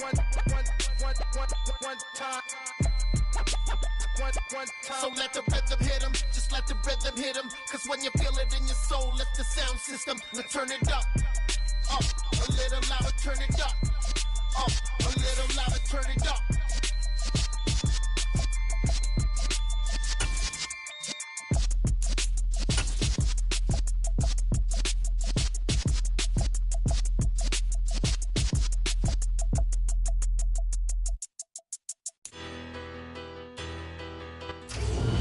So let the rhythm hit him, just let the rhythm hit him. Cause when you feel it in your soul, lift the sound system. Now turn it up, a little louder, turn it up, a little louder, turn it up.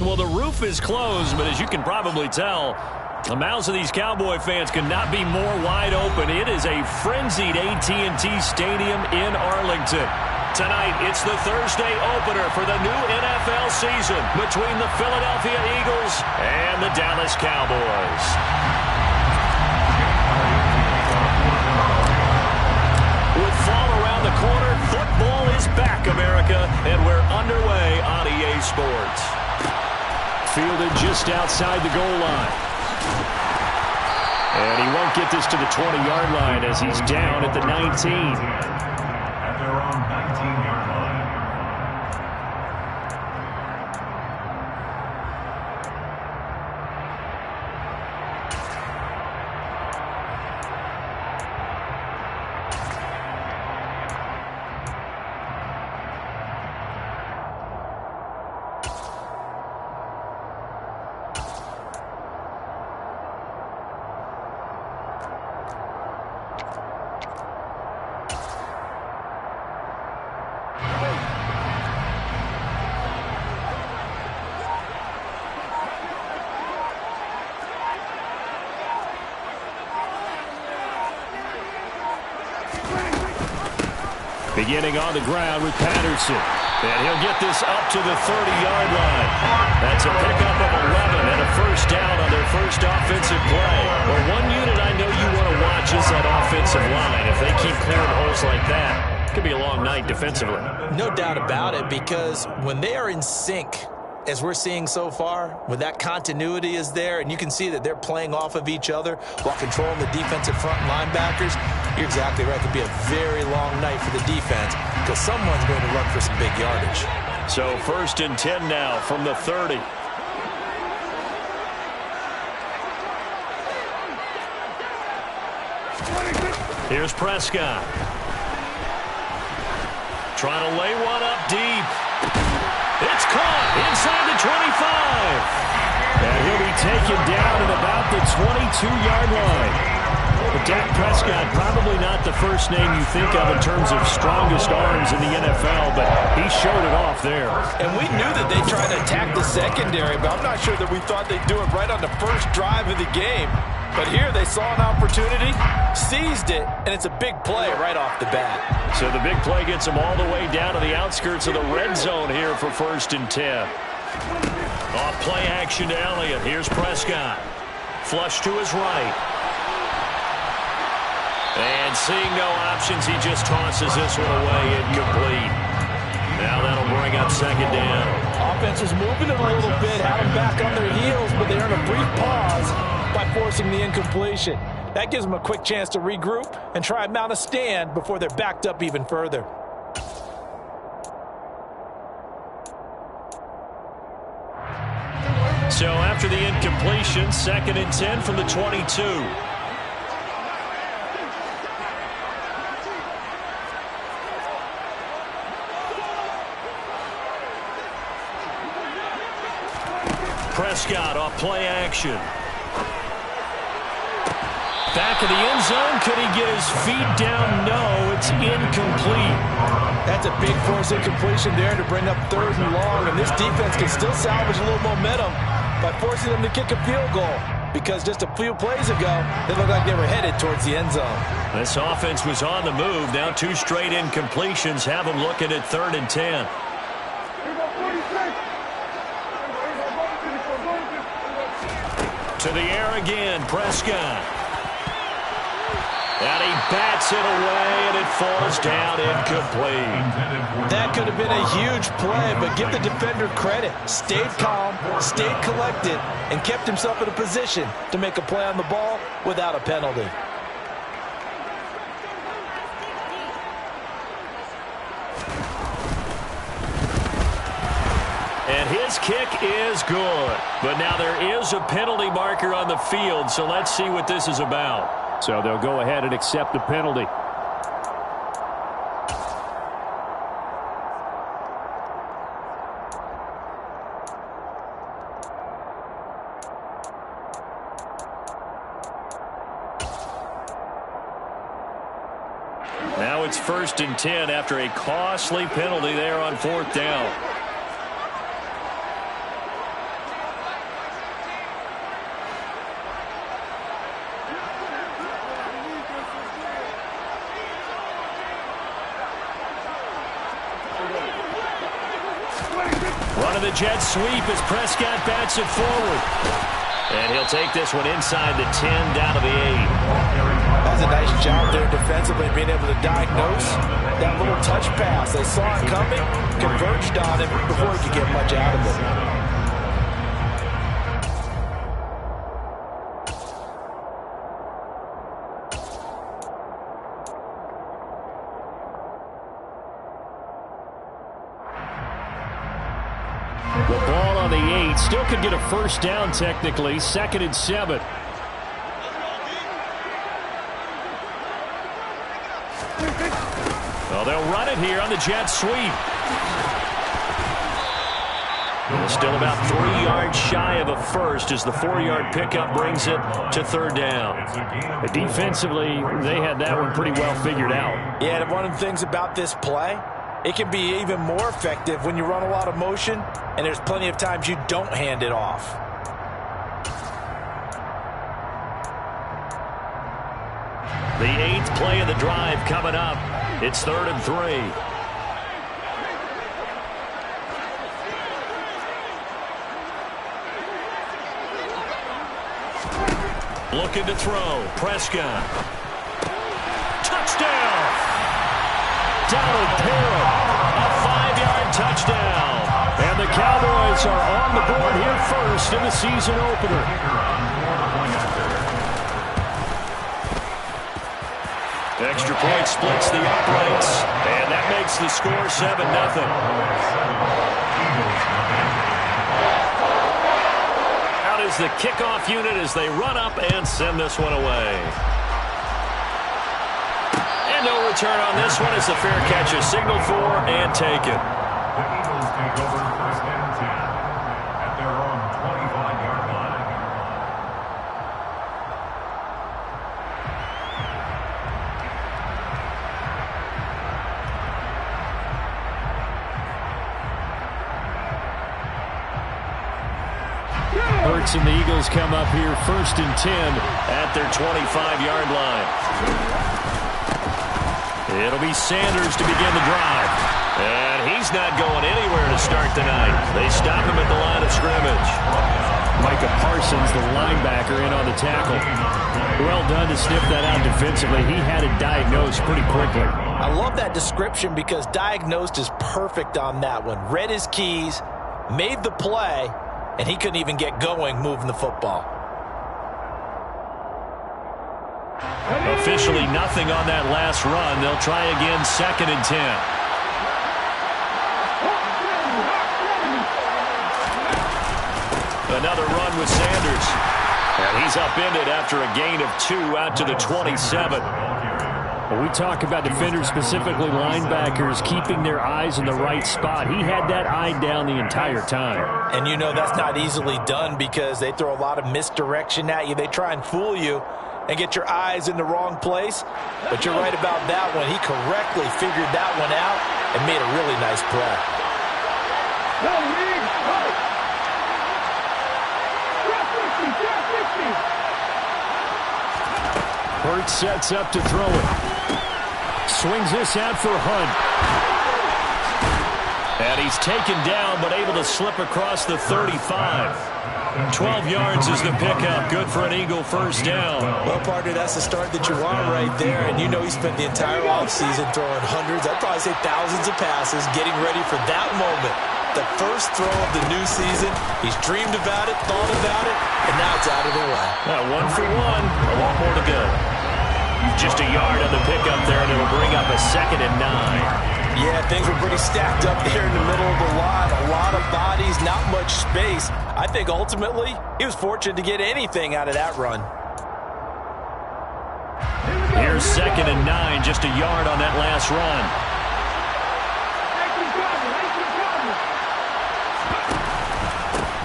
Well, the roof is closed, but as you can probably tell, the mouths of these Cowboy fans could not be more wide open. It is a frenzied AT&T Stadium in Arlington. Tonight, it's the Thursday opener for the new NFL season between the Philadelphia Eagles and the Dallas Cowboys. With fall around the corner, football is back, America, and we're underway on EA Sports. Fielded just outside the goal line. And he won't get this to the 20-yard line as he's down at the 19. At their own 19-yard line. Beginning on the ground with Patterson. And he'll get this up to the 30-yard line. That's a pickup of 11 and a first down on their first offensive play. Well, one unit I know you want to watch is that offensive line. If they keep clearing holes like that, it could be a long night defensively. No doubt about it, because when they are in sync, as we're seeing so far, when that continuity is there and you can see that they're playing off of each other while controlling the defensive front linebackers, you're exactly right. It could be a very long night for the defense because someone's going to run for some big yardage. So 1st and 10 now from the 30. Here's Prescott. Trying to lay one up deep. It's caught inside the 25. And he'll be taken down at about the 22-yard line. But Dak Prescott, probably not the first name you think of in terms of strongest arms in the NFL, but he showed it off there. And we knew that they tried to attack the secondary, but I'm not sure that we thought they'd do it right on the first drive of the game. But here they saw an opportunity, seized it, and it's a big play right off the bat. So the big play gets them all the way down to the outskirts of the red zone here for 1st and 10. Off play action to Elliott. Here's Prescott. Flush to his right. And seeing no options, he just tosses this one away incomplete. Now that'll bring up 2nd down. Offense is moving it a little bit, had them back on their heels, but they earn a brief pause by forcing the incompletion. That gives them a quick chance to regroup and try and mount a stand before they're backed up even further. So after the incompletion, 2nd and 10 from the 22. Prescott off play action. Back of the end zone. Could he get his feet down? No, it's incomplete. That's a big force incompletion there to bring up 3rd and long. And this defense can still salvage a little momentum by forcing them to kick a field goal. Because just a few plays ago, they looked like they were headed towards the end zone. This offense was on the move. Now 2 straight incompletions have them looking at 3rd and 10. To the air again, Prescott. And he bats it away, and it falls down incomplete. That could have been a huge play, but give the defender credit. Stayed calm, stayed collected, and kept himself in a position to make a play on the ball without a penalty. And his kick is good. But now there is a penalty marker on the field, so let's see what this is about. So they'll go ahead and accept the penalty. Now it's 1st and 10 after a costly penalty there on 4th down. Running the jet sweep as Prescott bats it forward. And he'll take this one inside the 10 down to the 8. That's a nice job there defensively, being able to diagnose that little touch pass. They saw it coming, converged on it before he could get much out of it. The ball on the 8. Still could get a first down technically. 2nd and 7. Well, they'll run it here on the jet sweep. Still about 3 yards shy of a first as the 4-yard pickup brings it to 3rd down. Defensively, they had that one pretty well figured out. Yeah, and one of the things about this play, it can be even more effective when you run a lot of motion, and there's plenty of times you don't hand it off. The 8th play of the drive coming up. It's 3rd and 3. Looking to throw. Prescott. Touchdown! Donald Parham. A 5-yard touchdown. And the Cowboys are on the board here first in the season opener. Extra point splits the uprights, and that makes the score 7-0. Out is the kickoff unit as they run up and send this one away. And no return on this one as the fair catch is signaled for and taken. The Eagles take over 1st and 10 at their own 25-yard line. Hurts and the Eagles come up here 1st and 10 at their 25-yard line. It'll be Sanders to begin the drive. And he's not going anywhere to start the night. They stop him at the line of scrimmage. Micah Parsons, the linebacker, in on the tackle. Well done to sniff that out defensively. He had it diagnosed pretty quickly. I love that description because diagnosed is perfect on that one. Read his keys, made the play, and he couldn't even get going moving the football. Officially nothing on that last run. They'll try again 2nd and 10. Another run with Sanders. And he's upended after a gain of 2 out to the 27. When we talk about defenders, specifically linebackers, keeping their eyes in the right spot, he had that eye down the entire time. And you know that's not easily done because they throw a lot of misdirection at you. They try and fool you and get your eyes in the wrong place. But you're right about that one. He correctly figured that one out and made a really nice play. Hurts sets up to throw it. Swings this out for Hunt. And he's taken down but able to slip across the 35. 12 yards is the pickup. Good for an Eagle first down. Well, partner, that's the start that you want right there. And you know he spent the entire offseason throwing hundreds, I'd probably say thousands of passes, getting ready for that moment. The first throw of the new season. He's dreamed about it, thought about it, and now it's out of the way. 1 for 1. A lot more to go. Just a yard on the pickup there, and it'll bring up a 2nd and 9. Yeah, things were pretty stacked up there in the middle of the line. A lot of bodies, not much space. I think ultimately he was fortunate to get anything out of that run. Here's 2nd and 9, just a yard on that last run.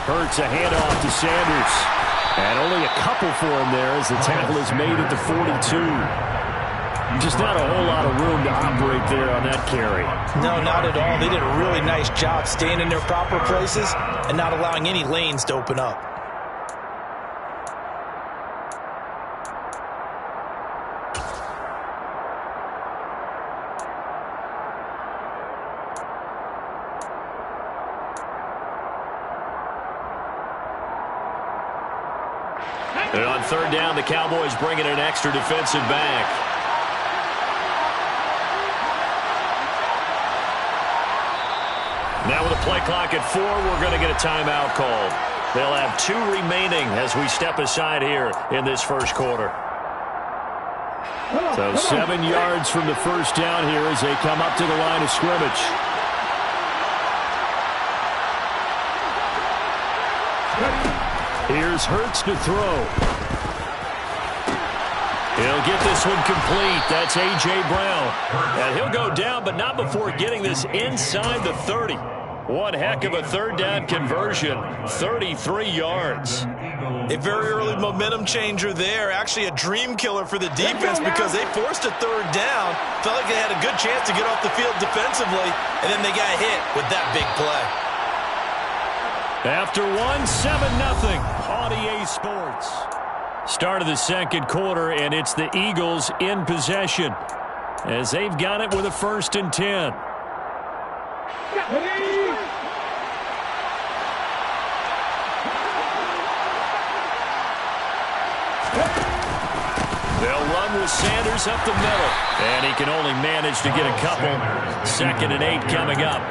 Hurts a handoff to Sanders. And only a couple for him there as the tackle is made at the 42. Just not a whole lot of room to operate there on that carry. No, not at all. They did a really nice job staying in their proper places and not allowing any lanes to open up. And on 3rd down, the Cowboys bring in an extra defensive back. Now with a play clock at 4, we're going to get a timeout called. They'll have 2 remaining as we step aside here in this first quarter. So 7 yards from the first down here as they come up to the line of scrimmage. Here's Hurts to throw. He'll get this one complete. That's A.J. Brown. And he'll go down, but not before getting this inside the 30. One heck of a 3rd down conversion. 33 yards. A very early momentum changer there. Actually a dream killer for the defense because they forced a 3rd down. Felt like they had a good chance to get off the field defensively, and then they got hit with that big play. After 7-0 on EA Sports. Start of the second quarter, and it's the Eagles in possession as they've got it with a 1st and 10. They'll run with Sanders up the middle, and he can only manage to get a couple. 2nd and 8 coming up.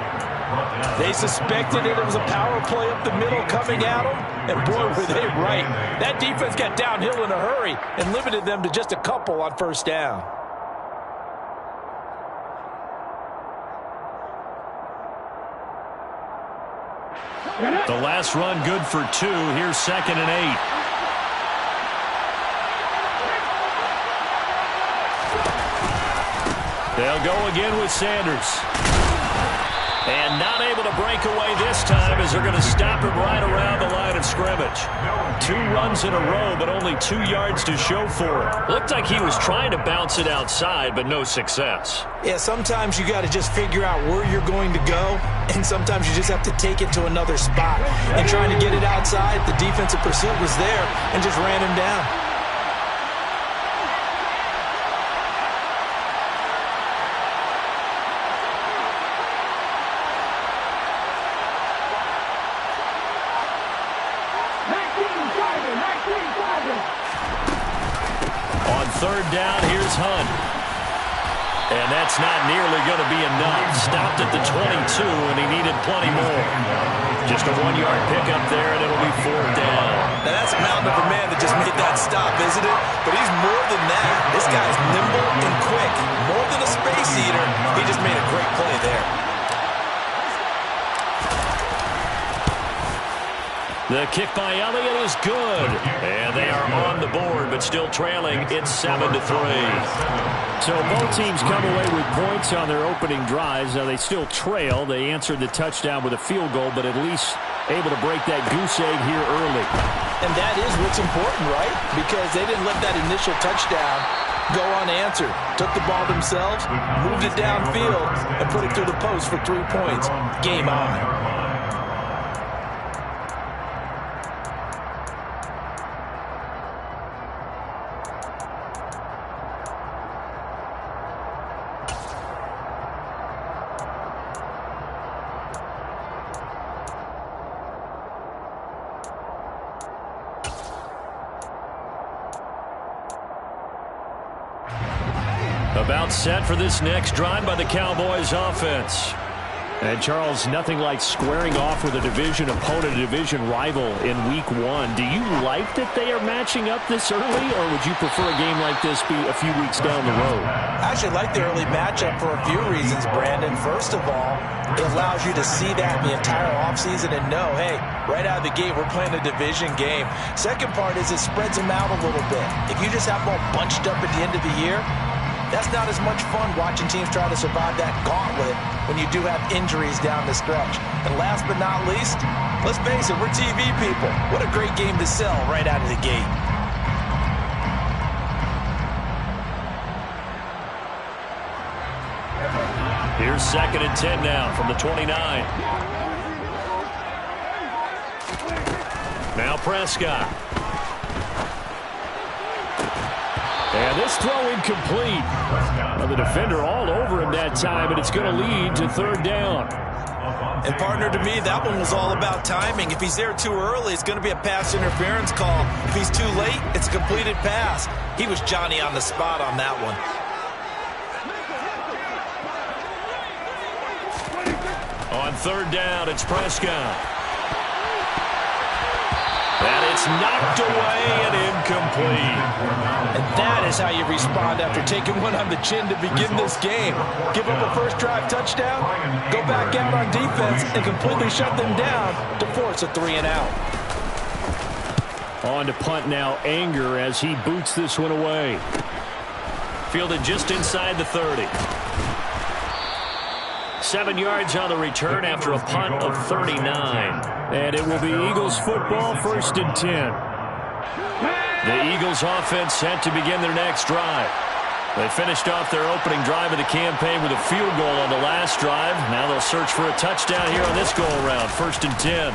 They suspected it was a power play up the middle coming at them, and boy, were they right. That defense got downhill in a hurry and limited them to just a couple on 1st down. The last run good for 2. Here's 2nd and 8. They'll go again with Sanders. And not able to break away this time as they're going to stop him right around the line of scrimmage. 2 runs in a row, but only 2 yards to show for it. Looked like he was trying to bounce it outside, but no success. Yeah, sometimes you got to just figure out where you're going to go, and sometimes you just have to take it to another spot. And trying to get it outside, the defensive pursuit was there and just ran him down. On 3rd down, here's Hunt. And that's not nearly going to be enough. Stopped at the 22, and he needed plenty more. Just a 1-yard pickup there, and it'll be 4th down. Now, that's a mountain of a man that just made that stop, isn't it? But he's more than that. This guy's nimble and quick. More than a space eater. He just made a great play there. The kick by Elliott is good. And they are on the board, but still trailing. It's 7-3. So both teams come away with points on their opening drives. Now they still trail. They answered the touchdown with a field goal, but at least able to break that goose egg here early. And that is what's important, right? Because they didn't let that initial touchdown go unanswered. Took the ball themselves, moved it downfield, and put it through the post for 3 points. Game on. About set for this next drive by the Cowboys offense. And, Charles, nothing like squaring off with a division opponent, a division rival in Week 1. Do you like that they are matching up this early, or would you prefer a game like this be a few weeks down the road? I actually like the early matchup for a few reasons, Brandon. First of all, it allows you to see that the entire offseason and know, hey, right out of the gate, we're playing a division game. Second part is it spreads them out a little bit. If you just have them all bunched up at the end of the year, that's not as much fun watching teams try to survive that gauntlet when you do have injuries down the stretch. And last but not least, let's face it, we're TV people. What a great game to sell right out of the gate. Here's 2nd and 10 now from the 29. Now Prescott. And this throw incomplete. Well, the defender all over him that time, and it's going to lead to 3rd down. And, partner, to me, that one was all about timing. If he's there too early, it's going to be a pass interference call. If he's too late, it's a completed pass. He was Johnny on the spot on that one. On 3rd down, it's Prescott. And it's knocked away and incomplete. And that is how you respond after taking one on the chin to begin this game. Give up a first drive touchdown, go back out on defense, and completely shut them down to force a 3-and-out. On to punt now, Anger, as he boots this one away. Fielded just inside the 30. 7 yards on the return after a punt of 39. And it will be Eagles football, 1st and 10. The Eagles offense set to begin their next drive. They finished off their opening drive of the campaign with a field goal on the last drive. Now they'll search for a touchdown here on this go-around, 1st and 10.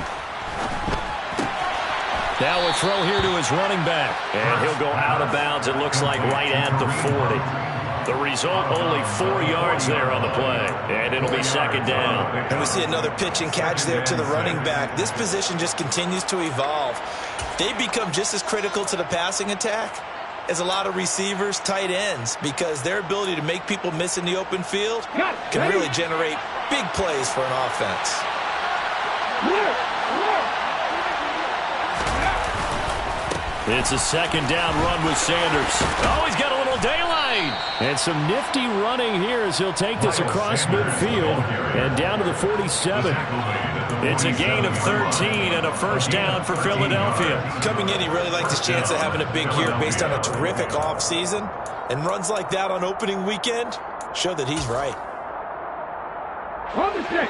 Now a throw here to his running back. And he'll go out of bounds, it looks like, right at the 40. The result, only 4 yards there on the play. And it'll be 2nd down. And we see another pitch and catch there to the running back. This position just continues to evolve. They become just as critical to the passing attack as a lot of receivers, tight ends, because their ability to make people miss in the open field can really generate big plays for an offense. It's a 2nd down run with Sanders. Oh, he's got a little daylight. And some nifty running here as he'll take this across midfield and down to the 47. It's a gain of 13 and a 1st down for Philadelphia. Coming in, he really liked his chance of having a big year based on a terrific offseason. And runs like that on opening weekend show that he's right. On the stick. 19.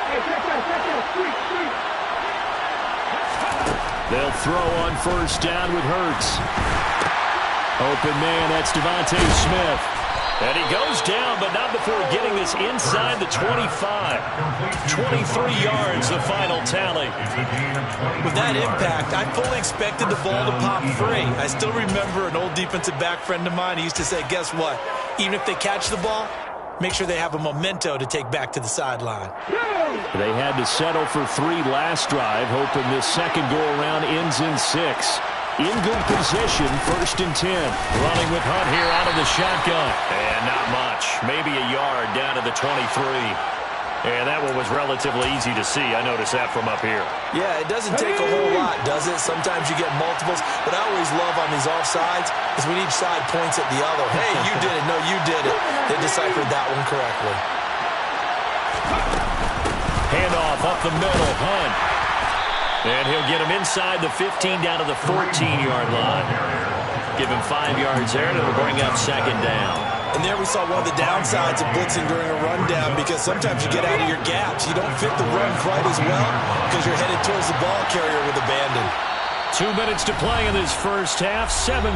Hey, check that. Sweet. They'll throw on 1st down with Hurts. Open man, that's Devontae Smith. And he goes down, but not before getting this inside the 25. 23 yards, the final tally. With that impact, I fully expected the ball to pop free. I still remember an old defensive back friend of mine. He used to say, guess what? Even if they catch the ball, make sure they have a memento to take back to the sideline. They had to settle for 3 last drive, hoping this second go-around ends in 6. In good position, 1st and 10. Running with Hunt here out of the shotgun. And not much. Maybe a yard down to the 23. And that one was relatively easy to see. I noticed that from up here. Yeah, it doesn't take a whole lot, does it? Sometimes you get multiples. What I always love on these offsides is when each side points at the other. Hey, you did it. No, you did it. They deciphered that one correctly. Handoff up the middle. Hunt. And he'll get him inside the 15 down to the 14-yard line. Give him 5 yards there, and it'll bring up 2nd down. And there we saw one of the downsides of blitzing during a rundown, because sometimes you get out of your gaps. You don't fit the run quite as well because you're headed towards the ball carrier with abandon. 2 minutes to play in this first half. 7-3,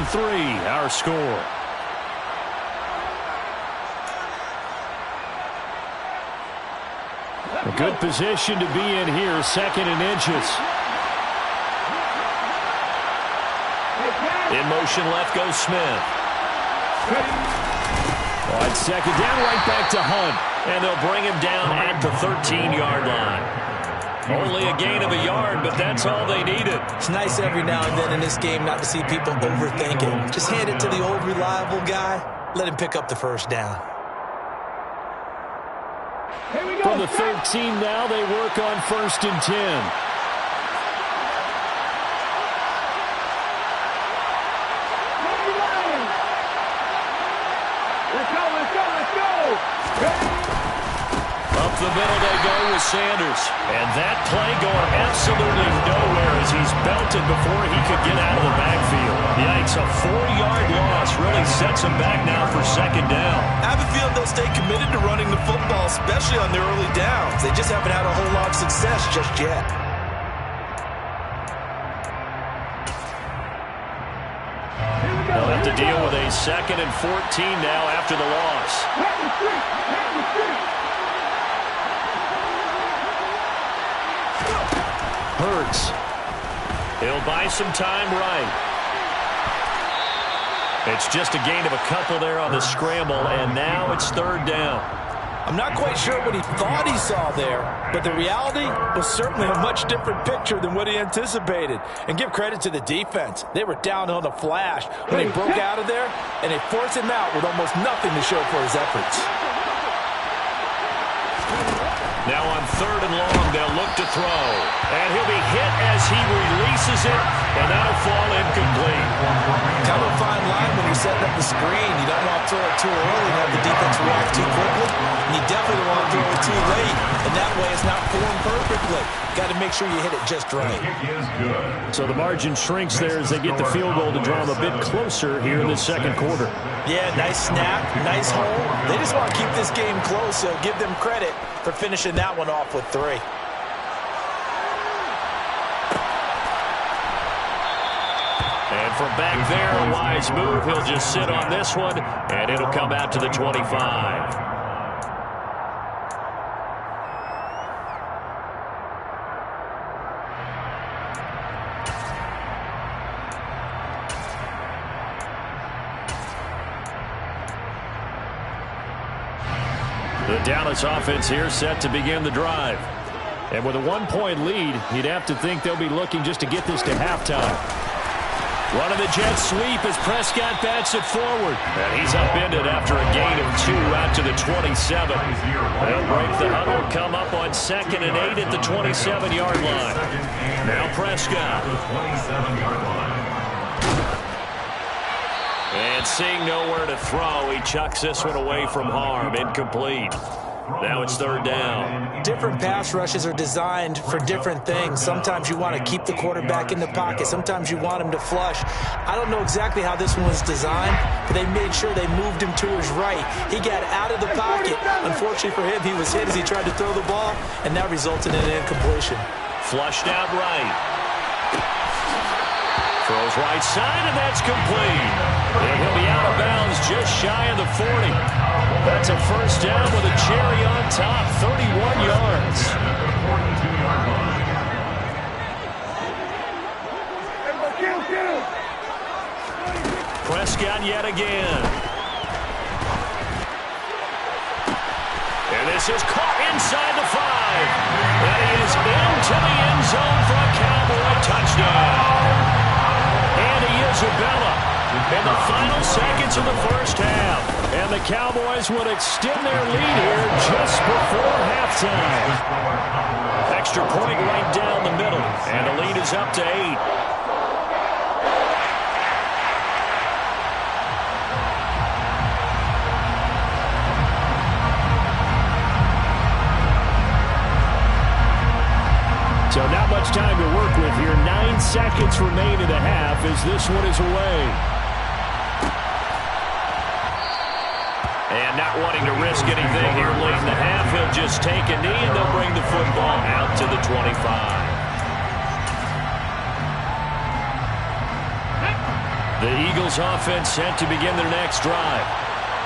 our score. A good position to be in here, 2nd and inches. In motion left goes Smith. On 2nd down, right back to Hunt. And they'll bring him down at the 13-yard line. Only a gain of a yard, but that's all they needed. It's nice every now and then in this game not to see people overthink it. Just hand it to the old reliable guy. let him pick up the first down. Here we go. From the 13 now, they work on 1st and 10. Up the middle they go with Sanders. And that play going absolutely nowhere as he's belted before he could get out of the backfield. Yikes, a 4-yard loss really sets him back now for 2nd down. I have a feeling they'll stay committed to running the football, especially on their early downs. They just haven't had a whole lot of success just yet. They'll have to deal with a 2nd and 14 now after the loss. Hurts. He'll buy some time right. It's just a gain of a couple there on the scramble, and now it's 3rd down. I'm not quite sure what he thought he saw there, but the reality was certainly a much different picture than what he anticipated. And give credit to the defense. They were down on the flash when he broke out of there, and they forced him out with almost nothing to show for his efforts. Now on 3rd and long, they'll look to throw. And he'll be hit as he releases it, and that'll fall incomplete. Kind of a fine line when you're setting up the screen. You don't want to throw it too early and have the defense react too quickly. And you definitely don't want to throw it too late. And that way it's not formed perfectly. Got to make sure you hit it just right. So the margin shrinks there as they get the field goal to draw them a bit closer here in the 2nd quarter. Yeah, nice snap, nice hole. They just want to keep this game close, so give them credit for finishing that one off with 3. And from back there, a wise move. He'll just sit on this one, and it'll come out to the 25. The Dallas offense here set to begin the drive. And with a 1-point lead, you'd have to think they'll be looking just to get this to halftime. One of the Jets sweep as Prescott bats it forward. And he's upended after a gain of 2 out to the 27. They'll break the huddle, come up on 2nd and 8 at the 27-yard line. Now Prescott. And seeing nowhere to throw, he chucks this one away from harm. Incomplete. Now it's 3rd down. Different pass rushes are designed for different things. Sometimes you want to keep the quarterback in the pocket. Sometimes you want him to flush. I don't know exactly how this one was designed, but they made sure they moved him to his right. He got out of the pocket. Unfortunately for him, he was hit as he tried to throw the ball, and that resulted in an incompletion. Flushed out right. Throws right side, and that's complete. And he'll be out of bounds just shy of the 40. That's a 1st down with a cherry on top, 31 yards. Prescott yet again. And this is caught inside the 5. And he is into the end zone for a Cowboy touchdown. And Isabella in the final seconds of the 1st half. And the Cowboys would extend their lead here just before halftime. Extra point right down the middle. And the lead is up to 8. So not much time to work with here. 9 seconds remain in the half as this one is away. And not wanting to risk anything here late in the half, he'll just take a knee and they'll bring the football out to the 25. The Eagles offense set to begin their next drive.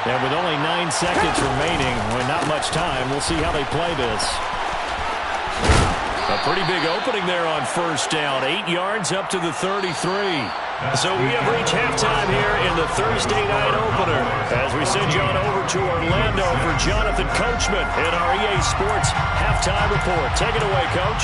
And with only 9 seconds remaining, with not much time, we'll see how they play this. A pretty big opening there on 1st down. 8 yards up to the 33. So we have reached halftime here in the Thursday night opener as we send you on over to Orlando for Jonathan Coachman in our EA Sports Halftime Report. Take it away, Coach.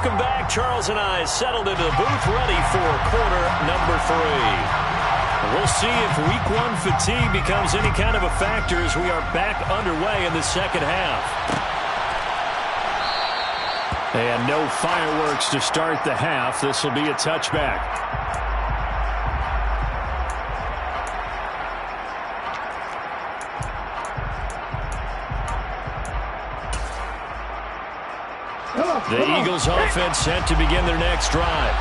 Welcome back. Charles and I settled into the booth, ready for quarter number 3. We'll see if week 1 fatigue becomes any kind of a factor as we are back underway in the second half. And no fireworks to start the half. This will be a touchback. The Eagles offense set to begin their next drive.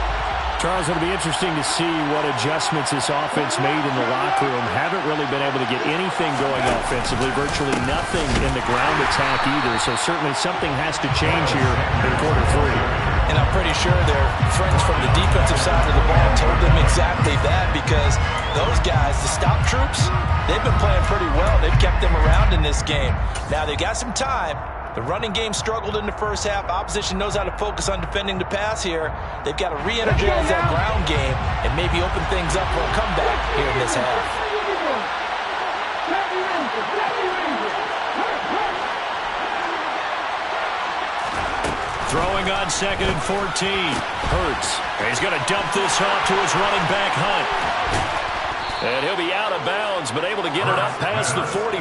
Charles, it'll be interesting to see what adjustments this offense made in the locker room. Haven't really been able to get anything going offensively, virtually nothing in the ground attack either. So certainly something has to change here in quarter 3. And I'm pretty sure their friends from the defensive side of the ball told them exactly that, because those guys, the stop troops, they've been playing pretty well. They've kept them around in this game. Now they've got some time. The running game struggled in the first half. Opposition knows how to focus on defending the pass here. They've got to re-energize that ground game and maybe open things up for a comeback here in this half. Throwing on 2nd and 14. Hurts. He's going to dump this off to his running back, Hunt. And he'll be out of bounds, but able to get it up past the 45.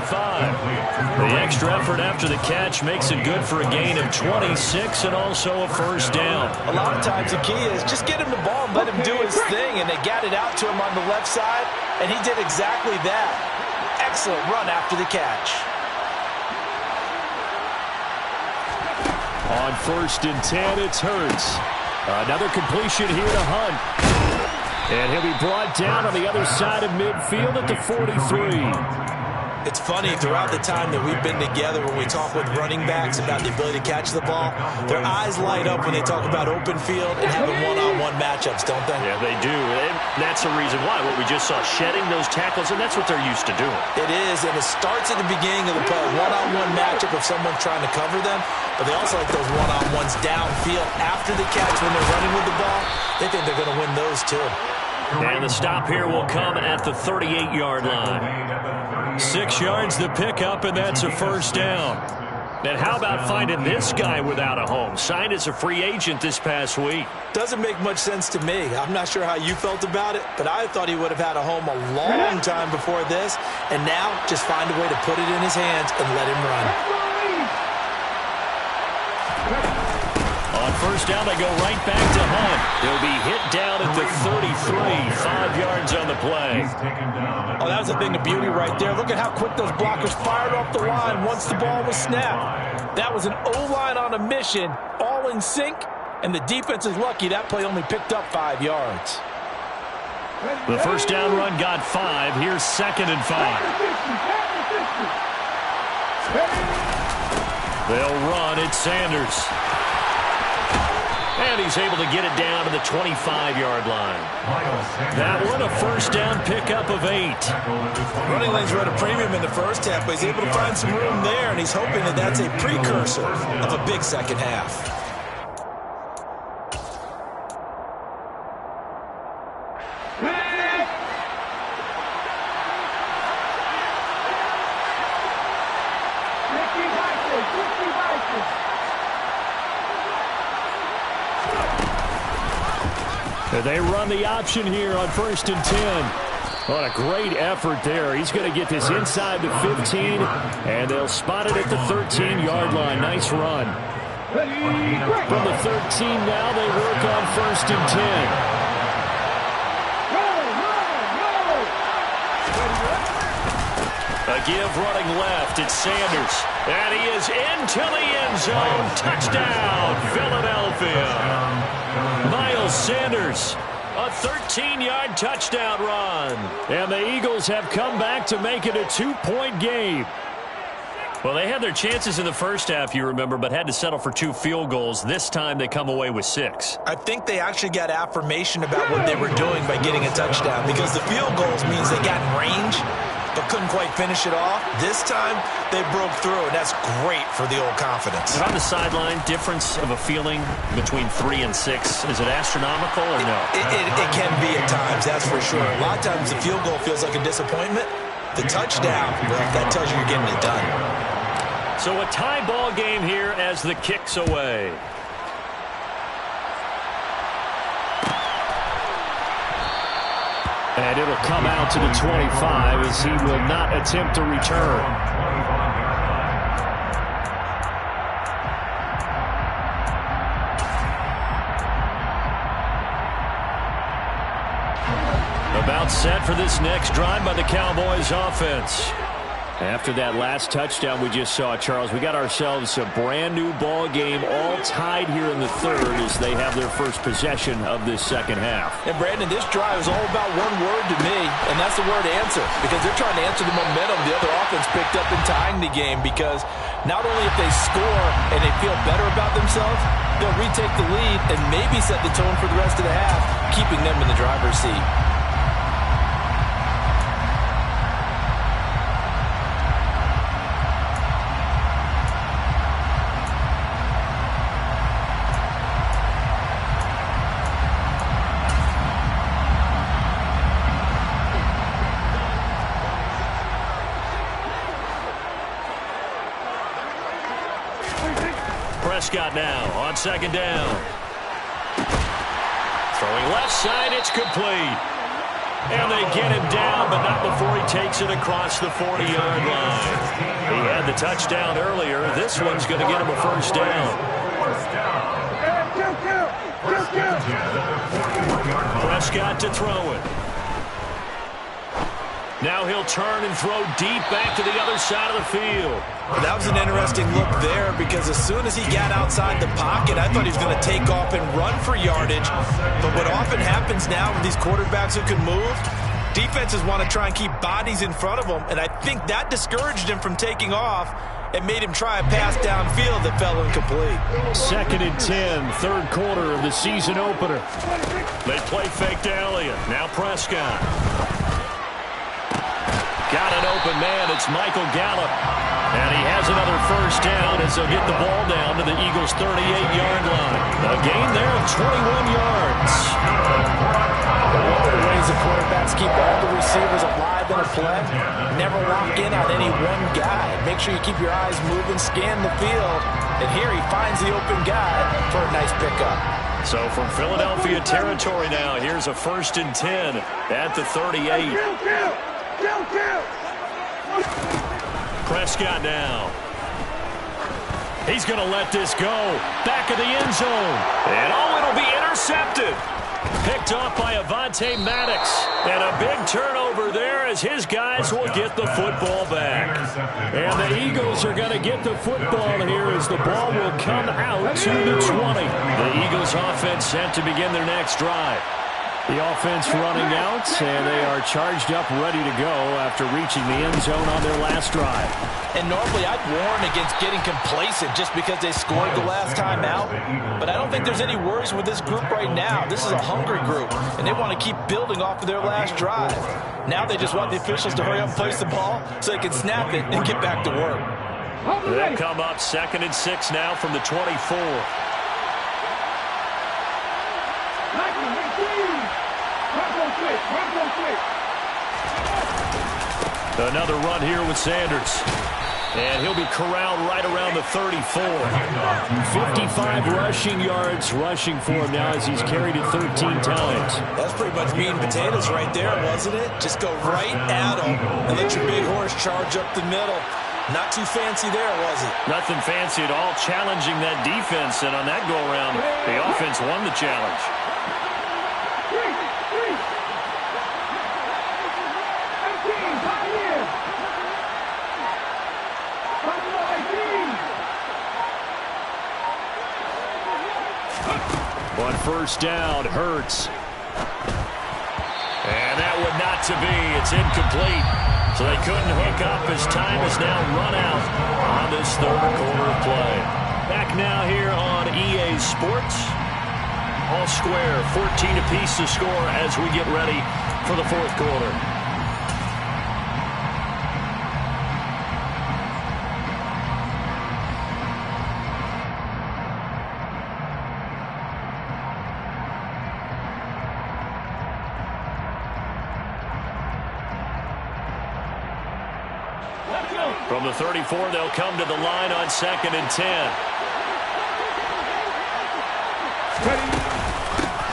The extra effort after the catch makes it good for a gain of 26 and also a first down. A lot of times the key is just get him the ball and let him do his thing, and they got it out to him on the left side, and he did exactly that. Excellent run after the catch. On 1st and 10, it's Hurts. Another completion here to Hunt. And he'll be brought down on the other side of midfield at the 43. It's funny, throughout the time that we've been together, when we talk with running backs about the ability to catch the ball, their eyes light up when they talk about open field and having one-on-one matchups, don't they? Yeah, they do. And that's the reason why. What we just saw, shedding those tackles, and that's what they're used to doing. It is, and it starts at the beginning of the play. One-on-one matchup if someone's trying to cover them, but they also like those one-on-ones downfield after the catch when they're running with the ball. They think they're going to win those too. And the stop here will come at the 38-yard line. 6 yards the pickup, and that's a first down. And how about finding this guy without a home? Signed as a free agent this past week. Doesn't make much sense to me. I'm not sure how you felt about it, but I thought he would have had a home a long time before this, and now just find a way to put it in his hands and let him run. On first down, they go right back to Hunt. He'll be hit down at the 33, 5 yards on the play. Oh, that was the thing of beauty right there. Look at how quick those blockers fired off the line once the ball was snapped. That was an O-line on a mission, all in sync, and the defense is lucky that play only picked up 5 yards. The first down run got 5. Here's 2nd and 5. They'll run. It's Sanders. And he's able to get it down to the 25-yard line. That one, a first down pickup of 8. Running lanes were at a premium in the first half, but he's able to find some room there, and he's hoping that that's a precursor of a big second half. They run the option here on 1st and 10. What a great effort there. He's going to get this inside the 15, and they'll spot it at the 13-yard line. Nice run. From the 13 now, they work on 1st and 10. A give running left. It's Sanders. And he is into the end zone. Touchdown, Philadelphia. Miles Sanders, a 13-yard touchdown run. And the Eagles have come back to make it a 2-point game. Well, they had their chances in the first half, you remember, but had to settle for 2 field goals. This time they come away with 6. I think they actually got affirmation about what they were doing by getting a touchdown, because the field goals means they got in range but couldn't quite finish it off. This time, they broke through, and that's great for the old confidence. And on the sideline, difference of a feeling between 3 and 6, is it astronomical or no? It can be at times, that's for sure. A lot of times the field goal feels like a disappointment. The touchdown, well, that tells you you're getting it done. So a tie ball game here as the kick's away. And it'll come out to the 25 as he will not attempt to return. About set for this next drive by the Cowboys offense. After that last touchdown we just saw, Charles, we got ourselves a brand new ball game, all tied here in the third as they have their first possession of this second half. And Brandon, this drive is all about one word to me, and that's the word answer, because they're trying to answer the momentum the other offense picked up in tying the game, because not only if they score and they feel better about themselves, they'll retake the lead and maybe set the tone for the rest of the half, keeping them in the driver's seat. Prescott now on second down. Throwing left side, it's complete. And they get him down, but not before he takes it across the 40-yard line. He had the touchdown earlier. This one's going to get him a first down. Prescott to throw it. Now he'll turn and throw deep back to the other side of the field. That was an interesting look there, because as soon as he got outside the pocket, I thought he was going to take off and run for yardage. But what often happens now with these quarterbacks who can move, defenses want to try and keep bodies in front of them, and I think that discouraged him from taking off and made him try a pass downfield that fell incomplete. 2nd and 10, third quarter of the season opener. They play fake to Elliott. Now Prescott. Got an open man. It's Michael Gallup. And he has another first down as they'll get the ball down to the Eagles' 38-yard line. A gain there of 21 yards. One of the ways the quarterbacks keep all the receivers alive in a play, never lock in on any one guy. Make sure you keep your eyes moving, scan the field. And here he finds the open guy for a nice pickup. So from Philadelphia territory now, here's a 1st and 10 at the 38. Prescott now. He's going to let this go. Back of the end zone. And it'll be intercepted. Picked off by Avonte Maddox. And a big turnover there as his guys will get the football back. And the Eagles are going to get the football here as the ball will come out to the 20. The Eagles offense set to begin their next drive. The offense running out, and they are charged up, ready to go after reaching the end zone on their last drive. And normally I'd warn against getting complacent just because they scored the last time out. But I don't think there's any worries with this group right now. This is a hungry group, and they want to keep building off of their last drive. Now they just want the officials to hurry up and place the ball so they can snap it and get back to work. They'll come up 2nd and 6 now from the 24. Another run here with Sanders. And he'll be corralled right around the 34. 55 rushing yards rushing for him now as he's carried it 13 times. That's pretty much meat and potatoes right there, wasn't it? Just go right at him and let your big horse charge up the middle. Not too fancy there, was it? Nothing fancy at all, challenging that defense. And on that go-around, the offense won the challenge. On first down, Hurts. And that would not to be. It's incomplete. So they couldn't hook up as time is now run out on this third quarter of play. Back now here on EA Sports. All square, 14 apiece to score as we get ready for the fourth quarter. From the 34, they'll come to the line on 2nd and 10.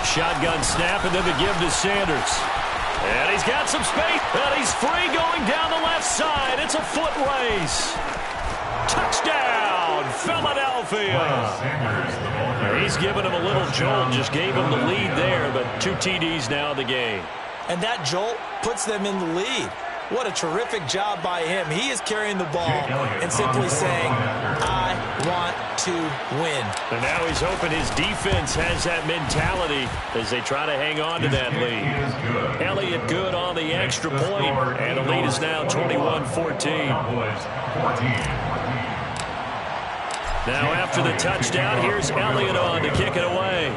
Shotgun snap, and then the give to Sanders. And he's got some space. And he's free going down the left side. It's a foot race. Touchdown, Philadelphia. He's given him a little jolt. Just gave him the lead there, but 2 TDs now in the game. And that jolt puts them in the lead. What a terrific job by him. He is carrying the ball and simply saying, I want to win. And now he's hoping his defense has that mentality as they try to hang on to that lead. Elliott good on the extra point, and the lead is now 21-14. Now after the touchdown, here's Elliott on to kick it away.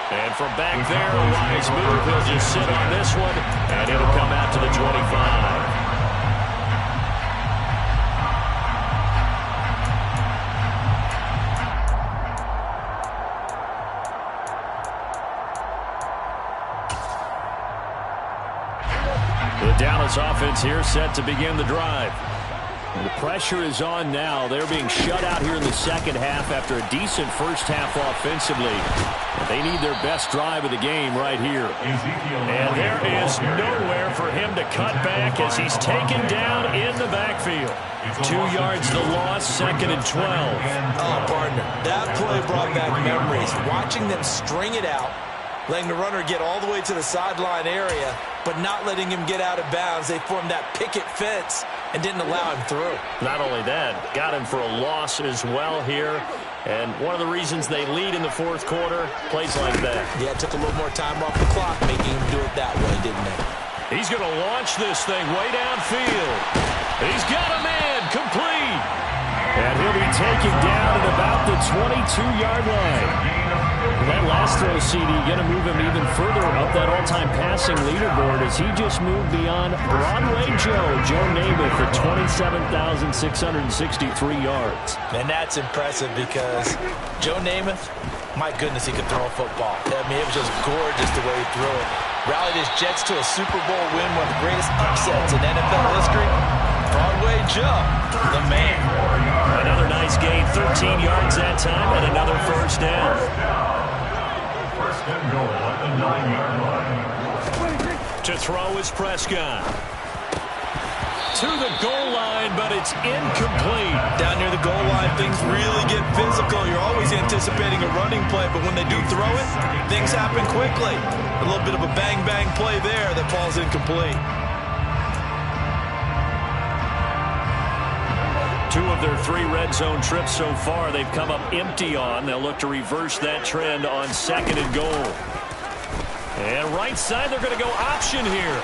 And from back there, a wise move. He'll just sit on this one, and it'll come out to the 25. The Dallas offense here set to begin the drive. The pressure is on now. They're being shut out here in the second half after a decent first half offensively. They need their best drive of the game right here. And there is nowhere for him to cut back as he's taken down in the backfield. 2 yards the loss, 2nd and 12. Oh, partner, that play brought back memories. Watching them string it out, letting the runner get all the way to the sideline area, but not letting him get out of bounds. They formed that picket fence and didn't allow him through. Not only that, got him for a loss as well here. And one of the reasons they lead in the fourth quarter, plays like that. Yeah, it took a little more time off the clock making him do it that way, didn't it? He's going to launch this thing way downfield. He's got a man complete. And he'll be taken down at about the 22-yard line. That last throw, CD, going to move him even further up that all-time passing leaderboard as he just moved beyond Broadway Joe Namath at 27,663 yards. And that's impressive because Joe Namath, my goodness, he could throw a football. I mean, it was just gorgeous the way he threw it. Rallied his Jets to a Super Bowl win, one of the greatest upsets in NFL history. Broadway Joe, the man. Another nice gain, 13 yards that time, and another first down. First and goal at the 9-yard line. To throw is Prescott. To the goal line, but it's incomplete. Down near the goal line, things really get physical. You're always anticipating a running play, but when they do throw it, things happen quickly. A little bit of a bang-bang play there that falls incomplete. 2 of their 3 red zone trips so far they've come up empty on. They'll look to reverse that trend on 2nd and goal. And right side, they're going to go option here.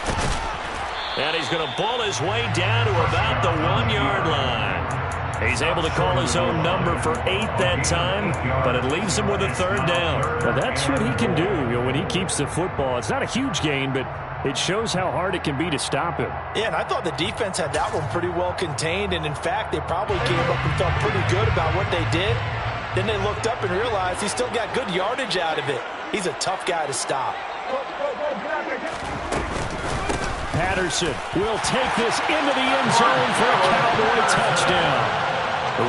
And he's going to ball his way down to about the 1-yard line. He's able to call his own number for 8 that time, but it leaves him with a 3rd down. Well, that's what he can do, when he keeps the football. It's not a huge gain, but it shows how hard it can be to stop him. Yeah, and I thought the defense had that one pretty well contained, and in fact, they probably came up and felt pretty good about what they did. Then they looked up and realized he still got good yardage out of it. He's a tough guy to stop. Patterson will take this into the end zone for a Cowboy touchdown.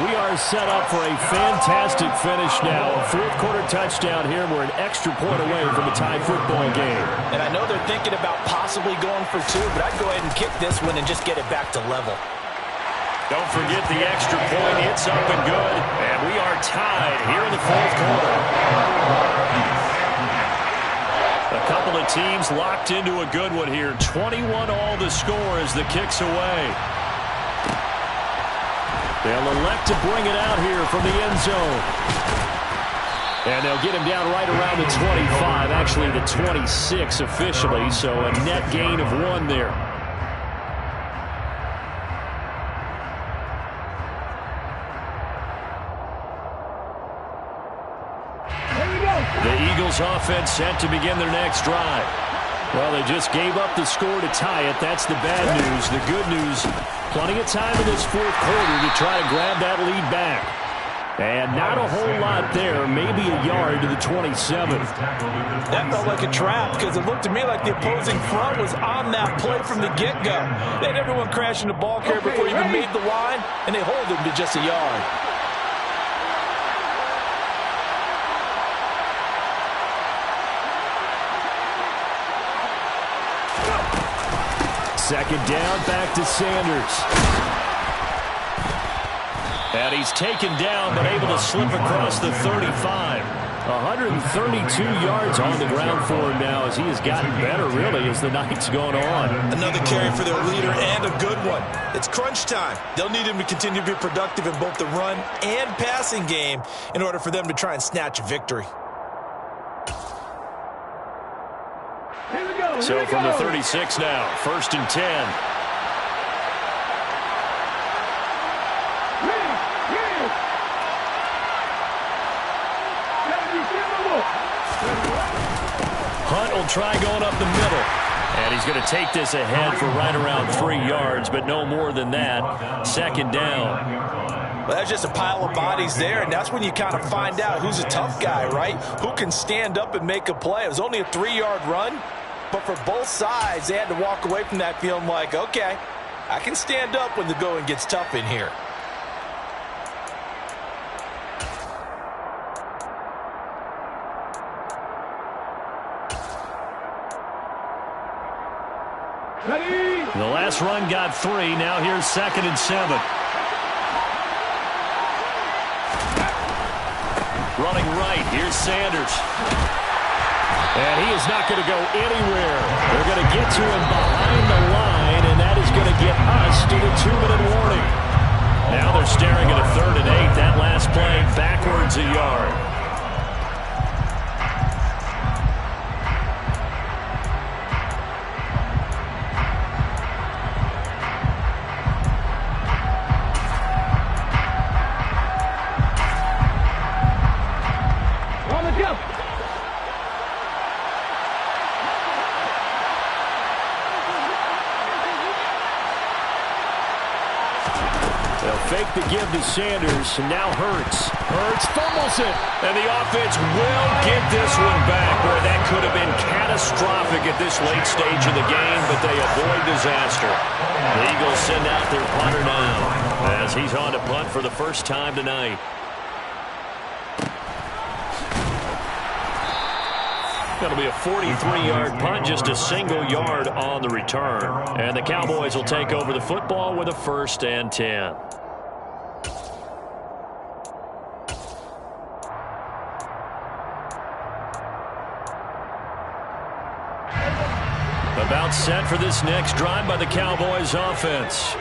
We are set up for a fantastic finish now. A fourth-quarter touchdown here. We're an extra point away from a tie football game. And I know they're thinking about possibly going for 2, but I'd go ahead and kick this one and just get it back to level. Don't forget the extra point. It's up and good. And we are tied here in the fourth quarter. A couple of teams locked into a good one here. 21 all the score as the kick's away. They'll elect to bring it out here from the end zone. And they'll get him down right around the 25, actually the 26 officially, so a net gain of 1 there. The Eagles offense set to begin their next drive. Well, they just gave up the score to tie it. That's the bad news. The good news, plenty of time in this fourth quarter to try to grab that lead back. And not a whole lot there, maybe a yard to the 27. That felt like a trap because it looked to me like the opposing front was on that play from the get-go. They had everyone crashing the ball carrier before he even made the line, and they hold him to just a yard. Second down, back to Sanders. And he's taken down, but able to slip across the 35. 132 yards on the ground for him now as he has gotten better, really, as the night's gone on. Another carry for their leader, and a good one. It's crunch time. They'll need him to continue to be productive in both the run and passing game in order for them to try and snatch a victory. So from the 36 now, 1st and 10. Hunt will try going up the middle. And he's going to take this ahead for right around 3 yards, but no more than that. 2nd down. Well, that's just a pile of bodies there, and that's when you kind of find out who's a tough guy, right? Who can stand up and make a play. It was only a 3-yard run, but for both sides, they had to walk away from that feeling like, okay, I can stand up when the going gets tough in here. The last run got 3. Now here's 2nd and 7. Running right. Here's Sanders. And he is not going to go anywhere. They're going to get to him behind the line, and that is going to get us to the 2-minute warning. Now they're staring at a 3rd and 8. That last play backwards a yard. Fake the give to Sanders, and now Hurts. Hurts fumbles it. And the offense will get this one back, where that could have been catastrophic at this late stage of the game, but they avoid disaster. The Eagles send out their punter now, as he's on to punt for the first time tonight. That'll be a 43-yard punt, just a single yard on the return. And the Cowboys will take over the football with a 1st and 10. About set for this next drive by the Cowboys offense.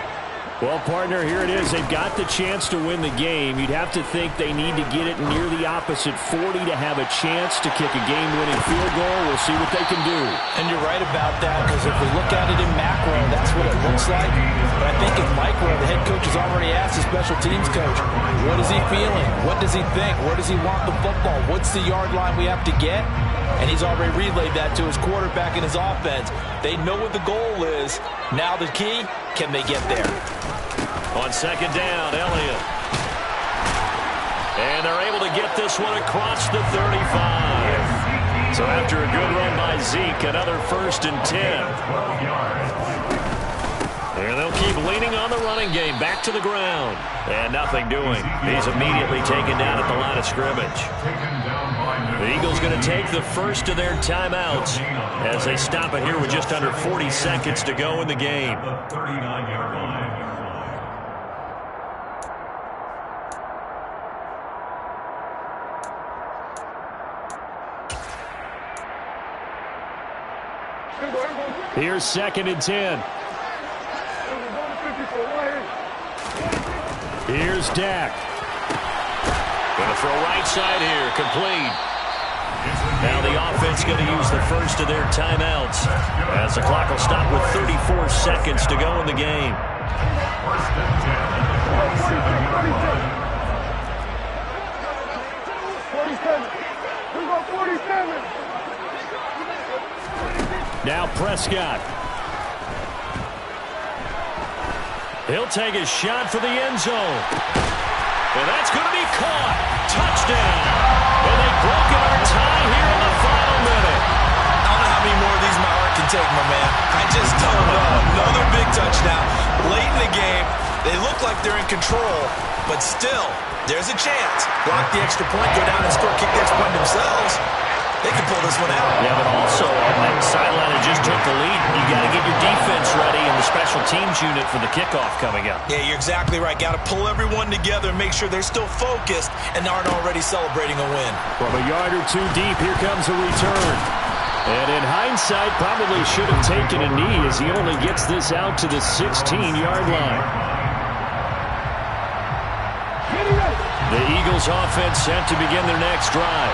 Well, partner, here it is. They've got the chance to win the game. You'd have to think they need to get it near the opposite 40 to have a chance to kick a game-winning field goal. We'll see what they can do. And you're right about that, because if we look at it in macro, that's what it looks like. But I think in micro, the head coach has already asked the special teams coach, what is he feeling? What does he think? Where does he want the football? What's the yard line we have to get? And he's already relayed that to his quarterback and his offense. They know what the goal is. Now the key, can they get there? On 2nd down, Elliott. And they're able to get this one across the 35. So after a good run by Zeke, another 1st and 10. And they'll keep leaning on the running game. Back to the ground. And nothing doing. He's immediately taken down at the line of scrimmage. The Eagles going to take the first of their timeouts as they stop it here with just under 40 seconds to go in the game. Here's 2nd and 10. Here's Dak. Going to throw right side here, complete. Now the offense going to use the first of their timeouts as the clock will stop with 34 seconds to go in the game. Now Prescott. He'll take a shot for the end zone. And that's going to be caught. Touchdown. And they've broken our tie here in the final minute. I don't know how many more of these my heart can take, my man. I just don't know. Another big touchdown. Late in the game, they look like they're in control, but still, there's a chance. Block the extra point, go down and score, kick the extra point themselves. They can pull this one out. Yeah, but also on that sideline that just took the lead, you got to get your defense ready and the special teams unit for the kickoff coming up. Yeah, you're exactly right. Got to pull everyone together and make sure they're still focused and aren't already celebrating a win. From a yard or two deep, here comes a return. And in hindsight, probably should have taken a knee as he only gets this out to the 16-yard line. The Eagles offense set to begin their next drive.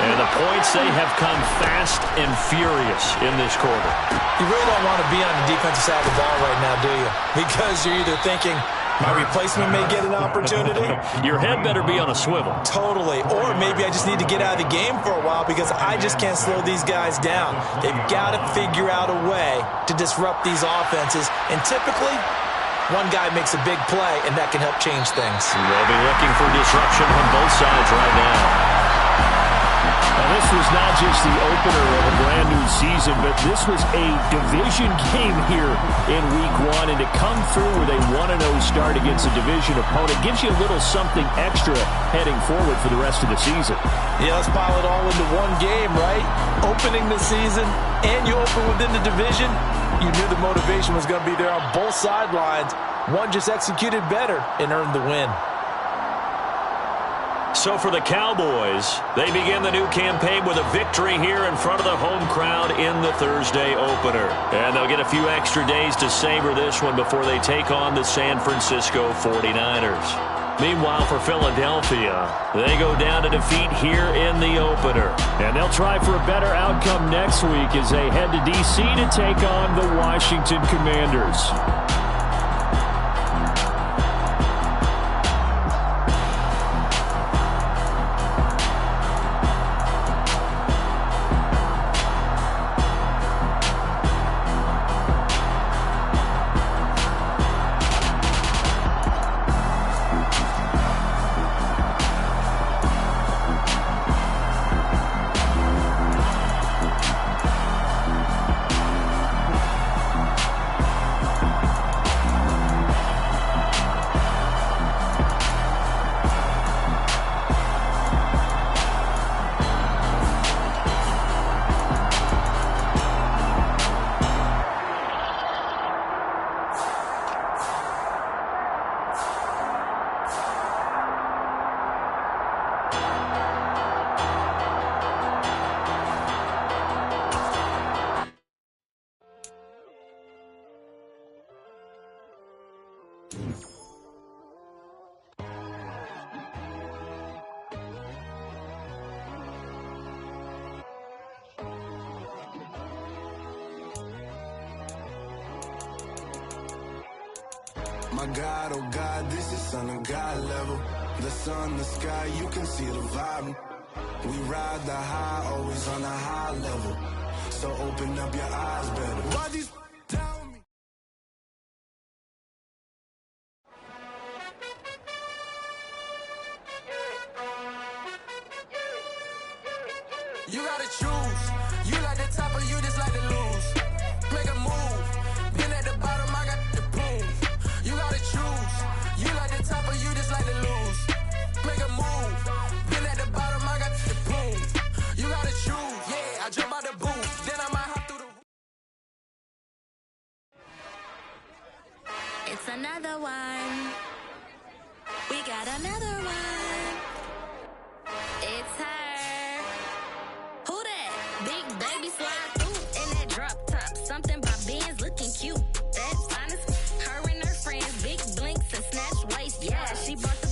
And the points, they have come fast and furious in this quarter. You really don't want to be on the defensive side of the ball right now, do you? Because you're either thinking, my replacement may get an opportunity. Your head better be on a swivel. Totally. Or maybe I just need to get out of the game for a while because I just can't slow these guys down. They've got to figure out a way to disrupt these offenses. And typically, one guy makes a big play, and that can help change things. They'll be looking for disruption from both sides right now. Now, this was not just the opener of a brand-new season, but this was a division game here in Week 1. And to come through with a 1-0 start against a division opponent gives you a little something extra heading forward for the rest of the season. Yeah, let's pile it all into one game, right? Opening the season, and you open within the division. You knew the motivation was going to be there on both sidelines. One just executed better and earned the win. So for the Cowboys, they begin the new campaign with a victory here in front of the home crowd in the Thursday opener. And they'll get a few extra days to savor this one before they take on the San Francisco 49ers. Meanwhile, for Philadelphia, they go down to defeat here in the opener. And they'll try for a better outcome next week as they head to D.C. to take on the Washington Commanders. My God, oh God, this is Son of God level. The sun, the sky, you can see the vibe. We ride the high, always on a high level. So open up your eyes better. Why these tell me? You gotta choose. You like the top or you just like to lose. Make a move. Been at the bottom, I got the prove. You gotta choose. You like the top or you just like to lose. Make a move. Been at the bottom, I got the prove. You gotta choose. Yeah, I jump out the booth. Then I might hop through the... It's another one. We got another one. It's her. Who that? Big baby slide through in that drop top. Something about Benz looking cute. That's honest. Her and her friends, big blinks and snatch waist. Yeah, she brought the...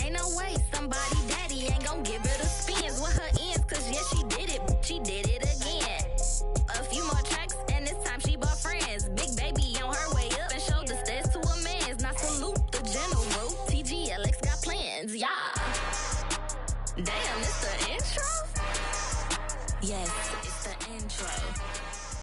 Ain't no way somebody daddy ain't gon' give her the spins with her ends. Cause yeah, she did it. She did it again. A few more tracks and this time she bought friends. Big baby on her way up and showed the stairs to a man's. Now salute the general. TGLX got plans. Yeah. Damn, it's the intro? Yes, it's the intro.